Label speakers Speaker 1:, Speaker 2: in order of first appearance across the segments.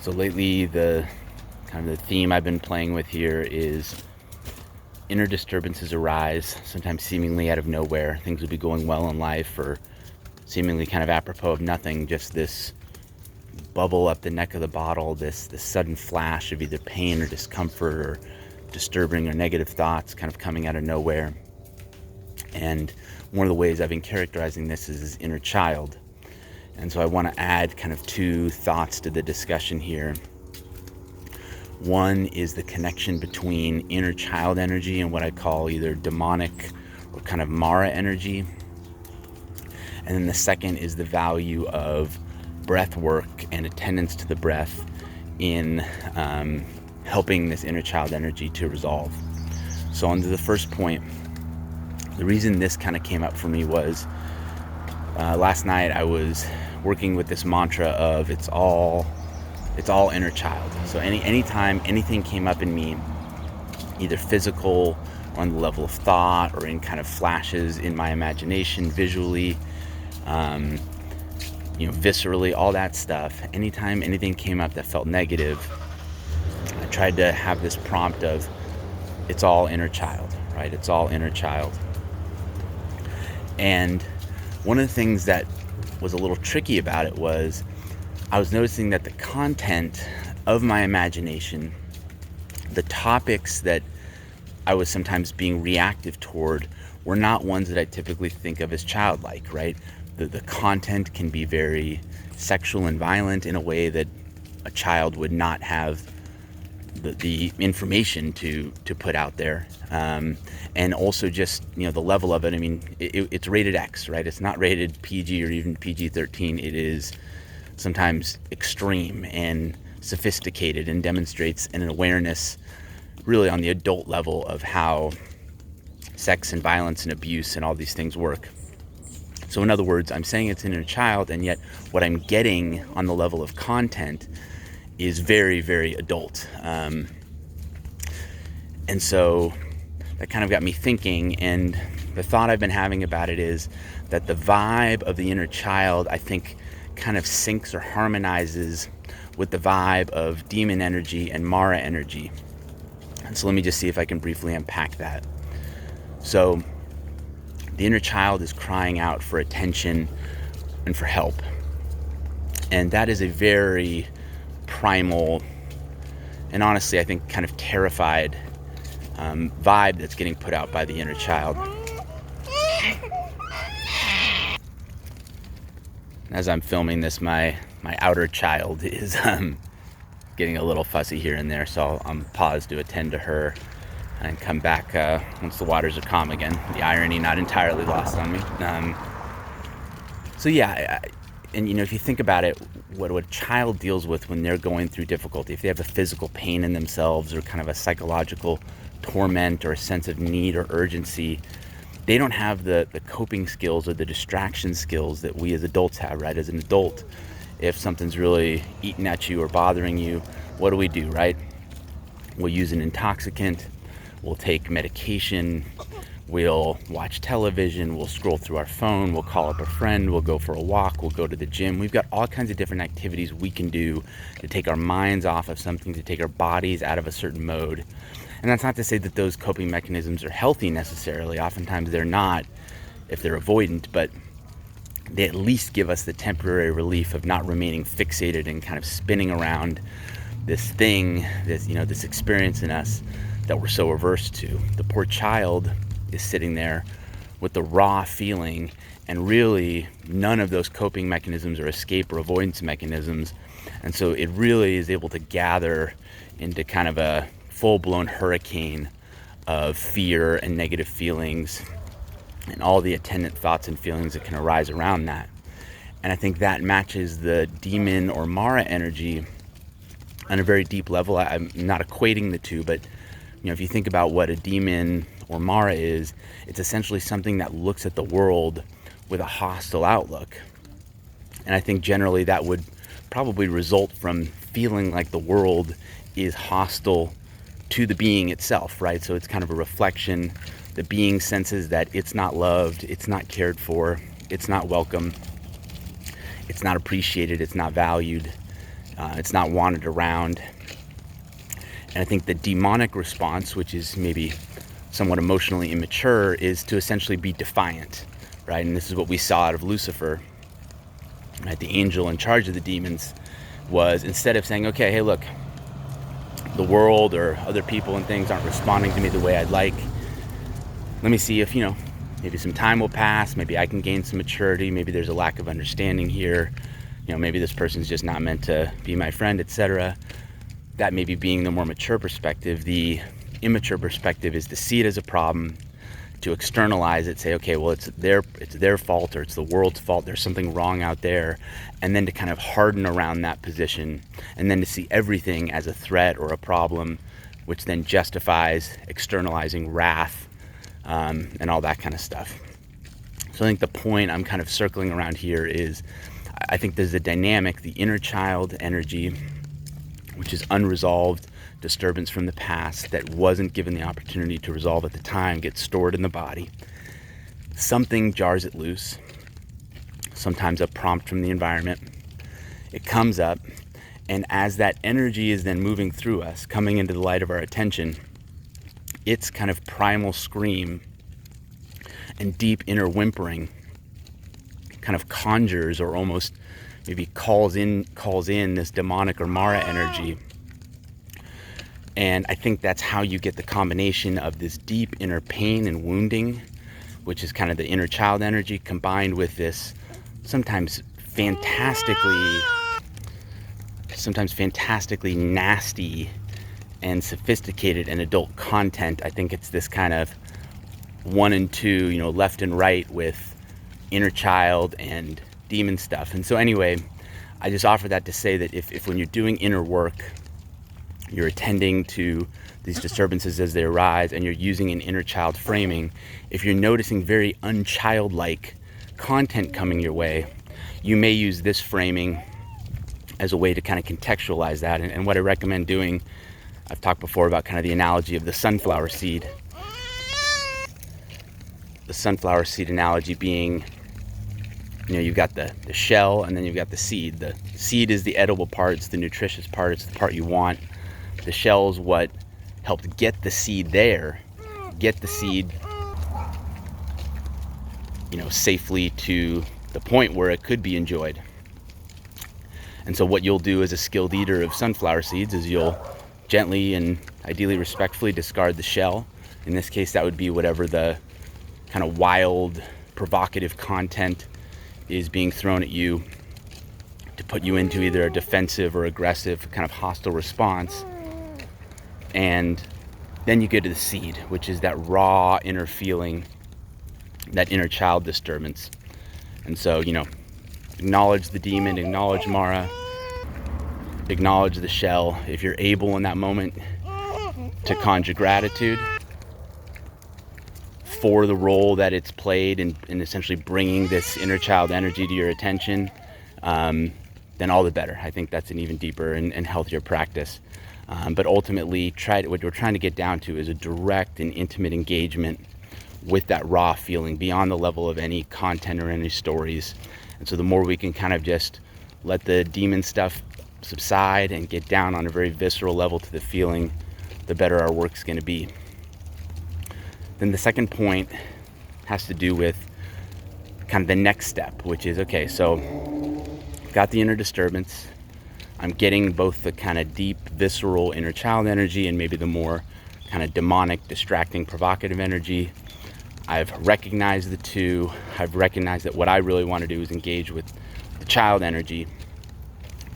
Speaker 1: So lately, the theme I've been playing with here is inner disturbances arise, sometimes seemingly out of nowhere. Things would be going well in life, or seemingly kind of apropos of nothing, just this bubble up the neck of the bottle, this sudden flash of either pain or discomfort or disturbing or negative thoughts kind of coming out of nowhere. And one of the ways I've been characterizing this is inner child. And so I want to add kind of two thoughts to the discussion here. One is the connection between inner child energy and what I call either demonic or kind of Mara energy. And then the second is the value of breath work and attendance to the breath in helping this inner child energy to resolve. So on to the first point, the reason this kind of came up for me was last night I was working with this mantra of it's all inner child. So anytime anything came up in me, either physical or on the level of thought or in kind of flashes in my imagination, visually, viscerally, all that stuff, anytime anything came up that felt negative, I tried to have this prompt of it's all inner child, right? It's all inner child. And one of the things that was a little tricky about it was I was noticing that the content of my imagination, the topics that I was sometimes being reactive toward, were not ones that I typically think of as childlike, right? The content can be very sexual and violent in a way that a child would not have the information to put out there, and also just the level of it. I mean, it's rated X, right? It's not rated PG or even PG-13. It is sometimes extreme and sophisticated and demonstrates an awareness really on the adult level of how sex and violence and abuse and all these things work. So in other words, I'm saying it's inner child, and yet what I'm getting on the level of content is very, very adult. And so that kind of got me thinking, and the thought I've been having about it is that the vibe of the inner child, I think, kind of syncs or harmonizes with the vibe of demon energy and Mara energy. And so let me just see if I can briefly unpack that. So the inner child is crying out for attention and for help. And that is a very primal and honestly, I think, kind of terrified vibe that's getting put out by the inner child. As I'm filming this, my outer child is getting a little fussy here and there, so I'll pause to attend to her and come back once the waters are calm again. The irony not entirely lost on me. And if you think about it, what a child deals with when they're going through difficulty, if they have a physical pain in themselves or kind of a psychological torment or a sense of need or urgency, they don't have the coping skills or the distraction skills that we as adults have, right? As an adult, if something's really eating at you or bothering you, what do, right? We'll use an intoxicant, we'll take medication, we'll watch television, we'll scroll through our phone, we'll call up a friend, we'll go for a walk, we'll go to the gym. We've got all kinds of different activities we can do to take our minds off of something, to take our bodies out of a certain mode. And that's not to say that those coping mechanisms are healthy necessarily. Oftentimes they're not if they're avoidant, but they at least give us the temporary relief of not remaining fixated and kind of spinning around this thing, this experience in us that we're so averse to. The poor child is sitting there with the raw feeling, and really none of those coping mechanisms or escape or avoidance mechanisms. And so it really is able to gather into kind of a full-blown hurricane of fear and negative feelings and all the attendant thoughts and feelings that can arise around that. And I think that matches the demon or Mara energy on a very deep level. I'm not equating the two, but if you think about what a demon or Mara is, it's essentially something that looks at the world with a hostile outlook. And I think generally that would probably result from feeling like the world is hostile to the being itself, right? So it's kind of a reflection. The being senses that it's not loved, it's not cared for, it's not welcome, it's not appreciated, it's not valued. It's not wanted around. And I think the demonic response, which is maybe somewhat emotionally immature, is to essentially be defiant, right? And this is what we saw out of Lucifer, right? The angel in charge of the demons was, instead of saying, okay, hey, look, the world or other people and things aren't responding to me the way I'd like. Let me see if, maybe some time will pass. Maybe I can gain some maturity. Maybe there's a lack of understanding here. Maybe this person's just not meant to be my friend, etc. That maybe being the more mature perspective. The immature perspective is to see it as a problem, to externalize it, say, okay, well, it's their fault, or it's the world's fault. There's something wrong out there. And then to kind of harden around that position, and then to see everything as a threat or a problem, which then justifies externalizing wrath, and all that kind of stuff. So I think the point I'm kind of circling around here is, I think there's a dynamic, the inner child energy, which is unresolved disturbance from the past that wasn't given the opportunity to resolve at the time, gets stored in the body. Something jars it loose, sometimes a prompt from the environment. It comes up, and as that energy is then moving through us, coming into the light of our attention, its kind of primal scream and deep inner whimpering kind of conjures, or almost maybe calls in this demonic or Mara energy. And I think that's how you get the combination of this deep inner pain and wounding, which is kind of the inner child energy, combined with this sometimes fantastically nasty and sophisticated and adult content. I think it's this kind of 1 and 2, left and right, with inner child and demon stuff. And so anyway, I just offer that to say that if when you're doing inner work, you're attending to these disturbances as they arise, and you're using an inner child framing, if you're noticing very unchildlike content coming your way, you may use this framing as a way to kind of contextualize that. And what I recommend doing, I've talked before about kind of the analogy of the sunflower seed. The sunflower seed analogy being, you've got the shell, and then you've got the seed. The seed is the edible part, it's the nutritious part, it's the part you want. The shell is what helped get the seed there, get the seed, safely to the point where it could be enjoyed. And so what you'll do as a skilled eater of sunflower seeds is you'll gently and ideally respectfully discard the shell. In this case, that would be whatever the kind of wild, provocative content is being thrown at you to put you into either a defensive or aggressive kind of hostile response. And then you get to the seed, which is that raw inner feeling, that inner child disturbance. And so, acknowledge the demon, acknowledge Mara, acknowledge the shell. If you're able in that moment to conjure gratitude for the role that it's played in essentially bringing this inner child energy to your attention, then all the better. I think that's an even deeper and healthier practice. But ultimately, what we're trying to get down to is a direct and intimate engagement with that raw feeling beyond the level of any content or any stories. And so the more we can kind of just let the demon stuff subside and get down on a very visceral level to the feeling, the better our work's going to be. Then the second point has to do with kind of the next step, which is, okay, so got the inner disturbance. I'm getting both the kind of deep, visceral inner child energy and maybe the more kind of demonic, distracting, provocative energy. I've recognized the two. I've recognized that what I really want to do is engage with the child energy.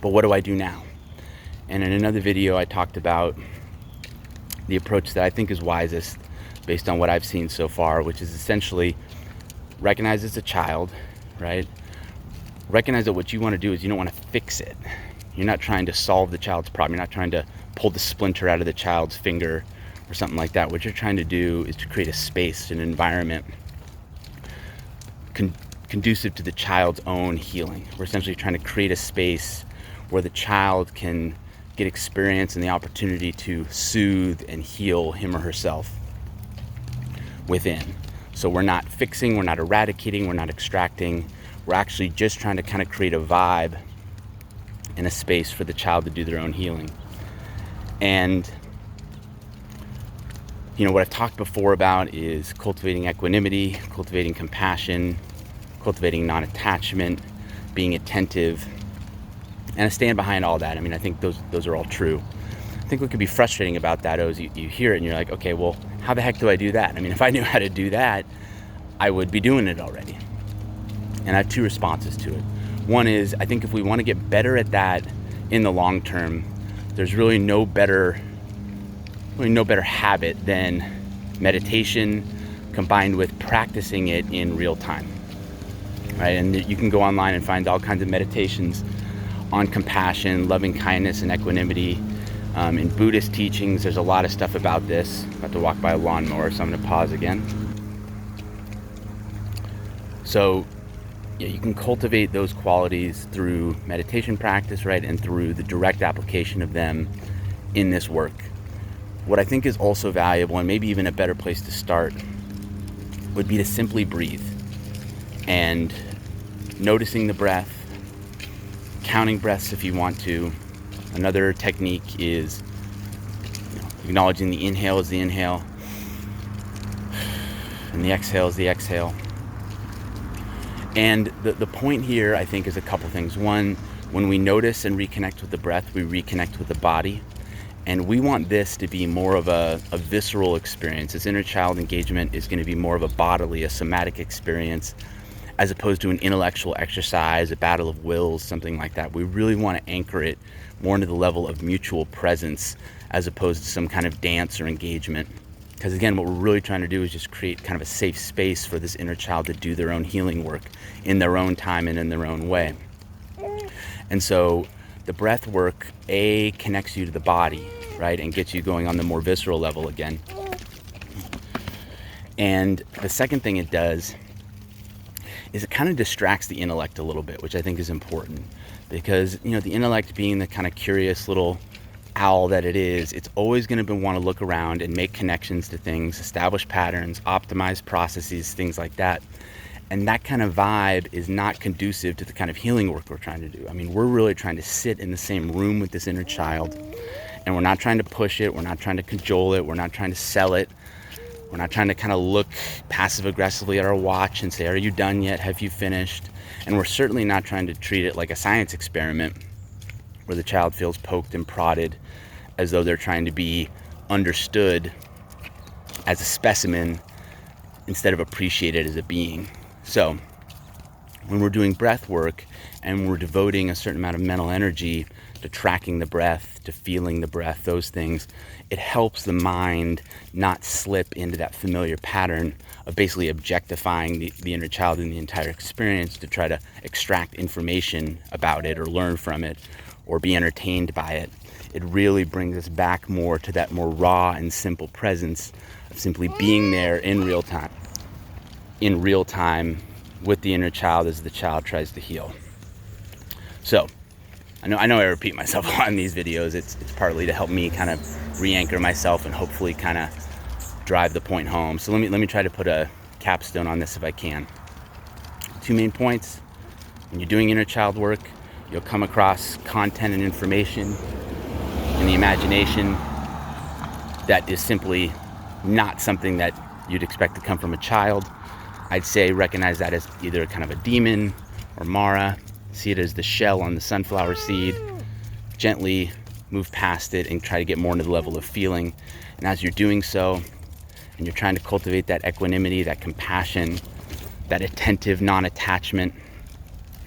Speaker 1: But what do I do now? And in another video, I talked about the approach that I think is wisest based on what I've seen so far, which is essentially recognize it's a child, right? Recognize that what you want to do is you don't want to fix it. You're not trying to solve the child's problem. You're not trying to pull the splinter out of the child's finger or something like that. What you're trying to do is to create a space, an environment conducive to the child's own healing. We're essentially trying to create a space where the child can get experience and the opportunity to soothe and heal him or herself within. So we're not fixing, we're not eradicating, we're not extracting. We're actually just trying to kind of create a vibe and and a space for the child to do their own healing. And what I've talked before about is cultivating equanimity, cultivating compassion, cultivating non-attachment, being attentive, and I stand behind all that. I mean, I think those are all true. I think what could be frustrating about that is you hear it and you're like, okay, well, how the heck do I do that? I mean, if I knew how to do that, I would be doing it already. And I have two responses to it. One is, I think if we want to get better at that in the long term, there's really no better habit than meditation combined with practicing it in real time, right? And you can go online and find all kinds of meditations on compassion, loving kindness, and equanimity. In Buddhist teachings, there's a lot of stuff about this. I'm about to walk by a lawnmower, so I'm going to pause again. So you can cultivate those qualities through meditation practice, right? And through the direct application of them in this work. What I think is also valuable, and maybe even a better place to start, would be to simply breathe and noticing the breath, counting breaths if you want to. Another technique is acknowledging the inhale is the inhale and the exhale is the exhale. And the point here, I think, is a couple things. One, when we notice and reconnect with the breath, we reconnect with the body. And we want this to be more of a visceral experience. This inner child engagement is going to be more of a bodily, a somatic experience, as opposed to an intellectual exercise, a battle of wills, something like that. We really want to anchor it more into the level of mutual presence as opposed to some kind of dance or engagement. Because again, what we're really trying to do is just create kind of a safe space for this inner child to do their own healing work in their own time and in their own way. And so the breath work, connects you to the body, right? And gets you going on the more visceral level again. And the second thing it does is it kind of distracts the intellect a little bit, which I think is important. Because, the intellect being the kind of curious little owl that it is, it's always going to want to look around and make connections to things, establish patterns, optimize processes, things like that. And that kind of vibe is not conducive to the kind of healing work we're trying to do. I mean, we're really trying to sit in the same room with this inner child, and we're not trying to push it, we're not trying to cajole it, we're not trying to sell it, we're not trying to kind of look passive aggressively at our watch and say, are you done yet? Have you finished? And we're certainly not trying to treat it like a science experiment where the child feels poked and prodded as though they're trying to be understood as a specimen instead of appreciated as a being. So when we're doing breath work and we're devoting a certain amount of mental energy to tracking the breath, to feeling the breath, those things, it helps the mind not slip into that familiar pattern of basically objectifying the inner child in the entire experience to try to extract information about it or learn from it or be entertained by it. It really brings us back more to that more raw and simple presence of simply being there in real time with the inner child as the child tries to heal. So I know I repeat myself a lot in these videos. It's partly to help me kind of re-anchor myself and hopefully kind of drive the point home. So let me try to put a capstone on this if I can. Two main points. When you're doing inner child work, you'll come across content and information in the imagination that is simply not something that you'd expect to come from a child. I'd say recognize that as either kind of a demon or Mara. See it as the shell on the sunflower seed. Gently move past it and try to get more into the level of feeling. And as you're doing so, and you're trying to cultivate that equanimity, that compassion, that attentive non-attachment,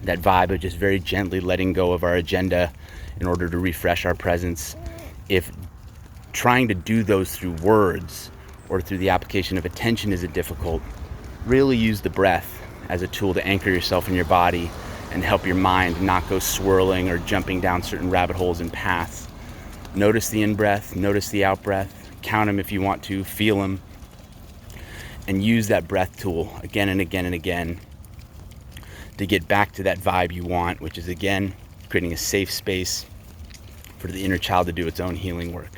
Speaker 1: that vibe of just very gently letting go of our agenda in order to refresh our presence. If trying to do those through words or through the application of attention is difficult, really use the breath as a tool to anchor yourself in your body and help your mind not go swirling or jumping down certain rabbit holes and paths. Notice the in-breath, notice the out-breath, count them if you want to, feel them, and use that breath tool again and again and again to get back to that vibe you want, which is, again, creating a safe space for the inner child to do its own healing work.